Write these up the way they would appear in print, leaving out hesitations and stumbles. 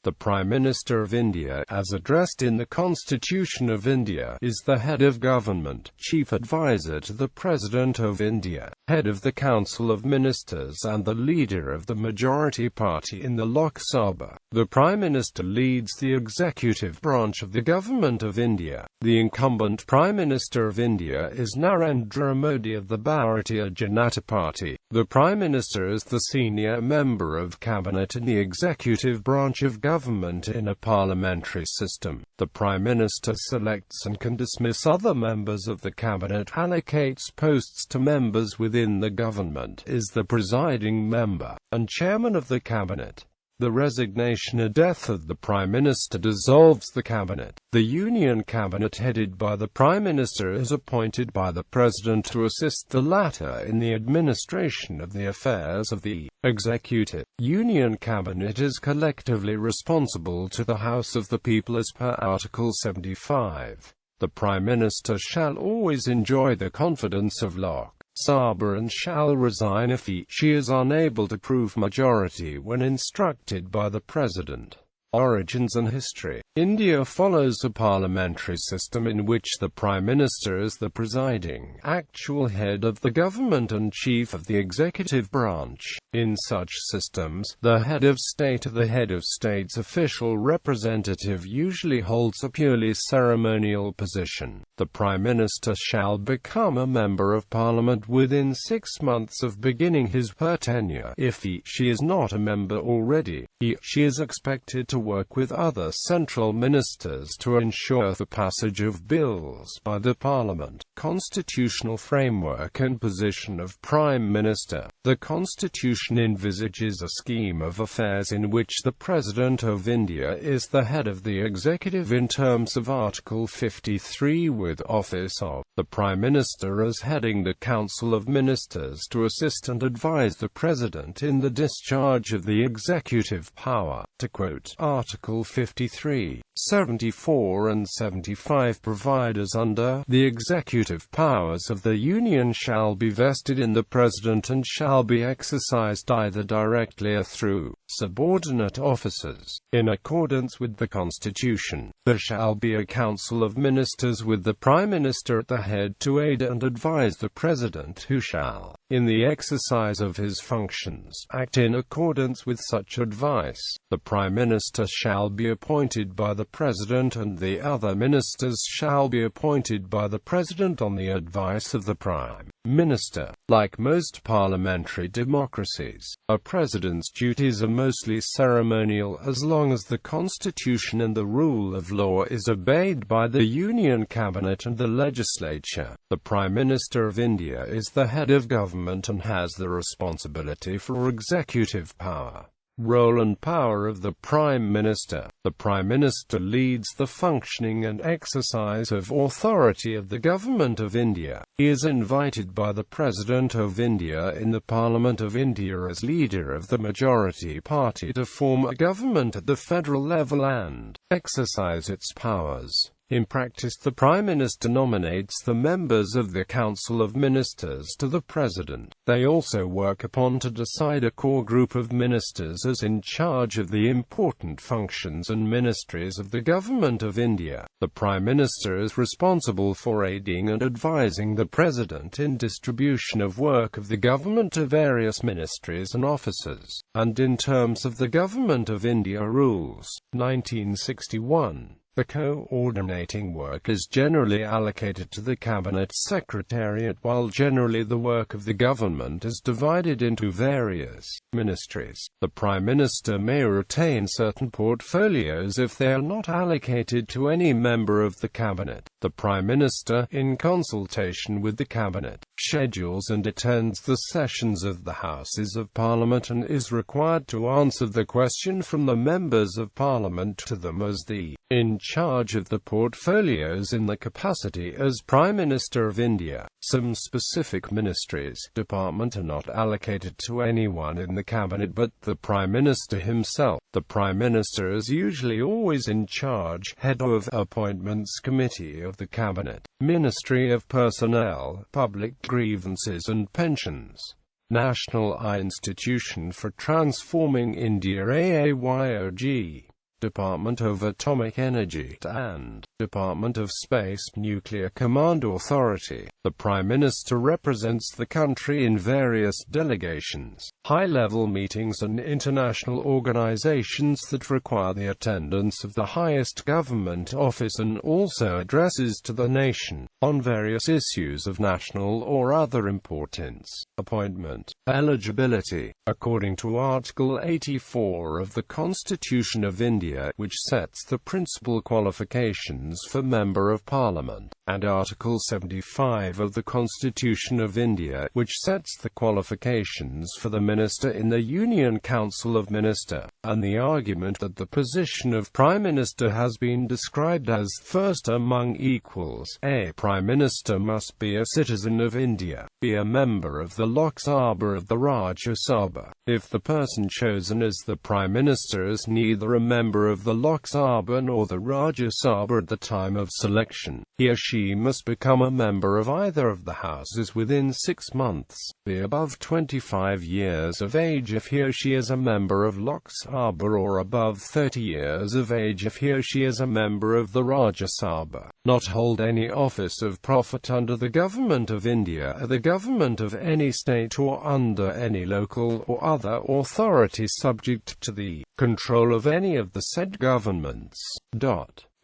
The Prime Minister of India, as addressed in the Constitution of India, is the head of government, chief advisor to the President of India, head of the Council of Ministers and the leader of the majority party in the Lok Sabha. The Prime Minister leads the executive branch of the Government of India. The incumbent Prime Minister of India is Narendra Modi of the Bharatiya Janata party. The Prime Minister is the senior member of cabinet in the executive branch of government in a parliamentary system. The Prime Minister selects and can dismiss other members of the cabinet, allocates posts to members within the government, is the presiding member and chairman of the cabinet. The resignation or death of the Prime Minister dissolves the cabinet. The Union Cabinet headed by the Prime Minister is appointed by the President to assist the latter in the administration of the affairs of the executive. Union Cabinet is collectively responsible to the House of the People as per Article 75. The Prime Minister shall always enjoy the confidence of Lok Sabha and shall resign if she is unable to prove majority when instructed by the President. Origins and history. India follows a parliamentary system in which the Prime Minister is the presiding, actual head of the government and chief of the executive branch. In such systems, the head of state or the head of state's official representative usually holds a purely ceremonial position. The Prime Minister shall become a member of Parliament within 6 months of beginning his/her tenure. If she is not a member already, she is expected to work with other central ministers to ensure the passage of bills by the Parliament. Constitutional framework and position of Prime Minister. The Constitution envisages a scheme of affairs in which the President of India is the head of the executive in terms of Article 53, with office of the Prime Minister as heading the Council of Ministers to assist and advise the President in the discharge of the executive power. To quote Article 53, 74 and 75 provide as under, the executive powers of the Union shall be vested in the President and shall be exercised either directly or through subordinate officers. In accordance with the Constitution, there shall be a Council of Ministers with the Prime Minister at the head to aid and advise the President, who shall, in the exercise of his functions, act in accordance with such advice. The Prime Minister shall be appointed by the President and the other ministers shall be appointed by the President on the advice of the Prime Minister. Like most parliamentary democracies, a president's duties are mostly ceremonial as long as the Constitution and the rule of law is obeyed by the Union Cabinet and the legislature. The Prime Minister of India is the head of government and has the responsibility for executive power. Role and power of the Prime Minister. The Prime Minister leads the functioning and exercise of authority of the Government of India. He is invited by the President of India in the Parliament of India as leader of the majority party to form a government at the federal level and exercise its powers. In practice, the Prime Minister nominates the members of the Council of Ministers to the President. They also work upon to decide a core group of ministers as in charge of the important functions and ministries of the Government of India. The Prime Minister is responsible for aiding and advising the President in distribution of work of the government to various ministries and offices, and in terms of the Government of India rules. 1961. The coordinating work is generally allocated to the Cabinet Secretariat, while generally the work of the government is divided into various ministries. The Prime Minister may retain certain portfolios if they are not allocated to any member of the Cabinet. The Prime Minister, in consultation with the Cabinet, schedules and attends the sessions of the Houses of Parliament and is required to answer the question from the members of Parliament to them as the in charge of the portfolios in the capacity as Prime Minister of India. Some specific ministries, departments are not allocated to anyone in the cabinet but the Prime Minister himself. The Prime Minister is usually always in charge, head of Appointments Committee of the Cabinet, Ministry of Personnel, Public Grievances and Pensions. National Institution for Transforming India (AAYOG). Department of Atomic Energy, and Department of Space Nuclear Command Authority. The Prime Minister represents the country in various delegations, high-level meetings and international organizations that require the attendance of the highest government office, and also addresses to the nation on various issues of national or other importance. Appointment. Eligibility. According to Article 84 of the Constitution of India, which sets the principal qualifications for Member of Parliament, and Article 75 of the Constitution of India, which sets the qualifications for the Minister in the Union Council of Ministers, and the argument that the position of Prime Minister has been described as first among equals. A Prime Minister must be a citizen of India, be a member of the Lok Sabha.The Rajya Sabha. If the person chosen as the Prime Minister is neither a member of the Lok Sabha nor the Rajya Sabha at the time of selection, he or she must become a member of either of the houses within 6 months, be above 25 years of age if he or she is a member of Lok Sabha, or above 30 years of age if he or she is a member of the Rajya Sabha, not hold any office of profit under the Government of India or the government of any state, or under any local or other authority subject to the control of any of the said governments.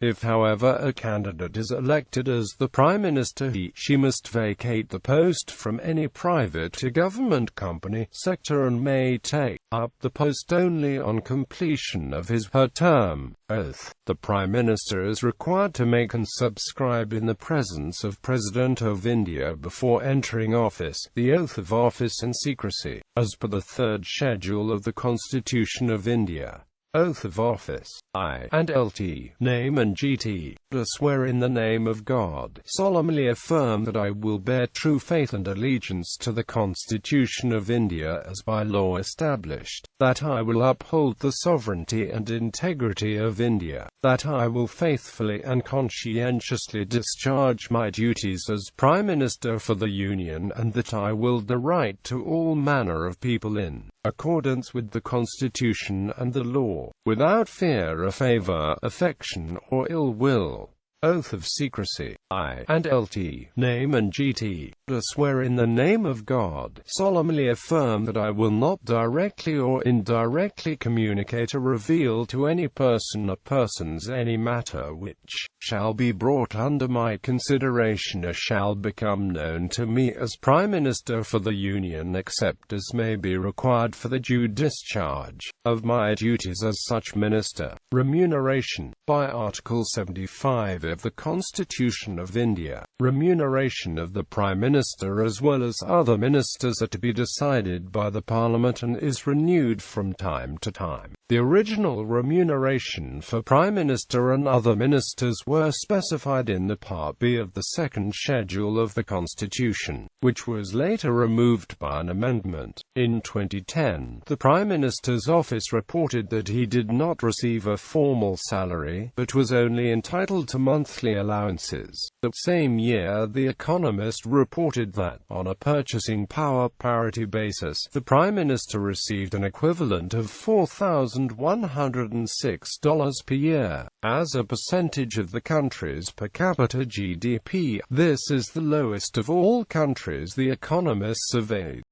If, however, a candidate is elected as the Prime Minister, he/she must vacate the post from any private or government company, sector, and may take up the post only on completion of his/her term. Oath. The Prime Minister is required to make and subscribe in the presence of President of India before entering office, the oath of office and secrecy, as per the 3rd schedule of the Constitution of India. Oath of office. I and LT. Name and GT. I swear in the name of God, solemnly affirm that I will bear true faith and allegiance to the Constitution of India as by law established, that I will uphold the sovereignty and integrity of India, that I will faithfully and conscientiously discharge my duties as Prime Minister for the Union, and that I will do right to all manner of people in accordance with the Constitution and the law, without fear or favor, affection, or ill will. Oath of secrecy. I and LT. Name and GT. I swear in the name of God, solemnly affirm that I will not directly or indirectly communicate or reveal to any person or persons any matter which shall be brought under my consideration or shall become known to me as Prime Minister for the Union, except as may be required for the due discharge of my duties as such minister. Remuneration. By Article 75 of the Constitution of India, remuneration of the Prime Minister as well as other ministers are to be decided by the Parliament and is renewed from time to time. The original remuneration for Prime Minister and other ministers were specified in the Part B of the 2nd schedule of the Constitution, which was later removed by an amendment. In 2010, the Prime Minister's office reported that he did not receive a formal salary, but was only entitled to monthly allowances. The same year, The Economist reported that, on a purchasing power parity basis, the Prime Minister received an equivalent of $4,106 per year. As a percentage of the country's per capita GDP, this is the lowest of all countries The Economist surveyed.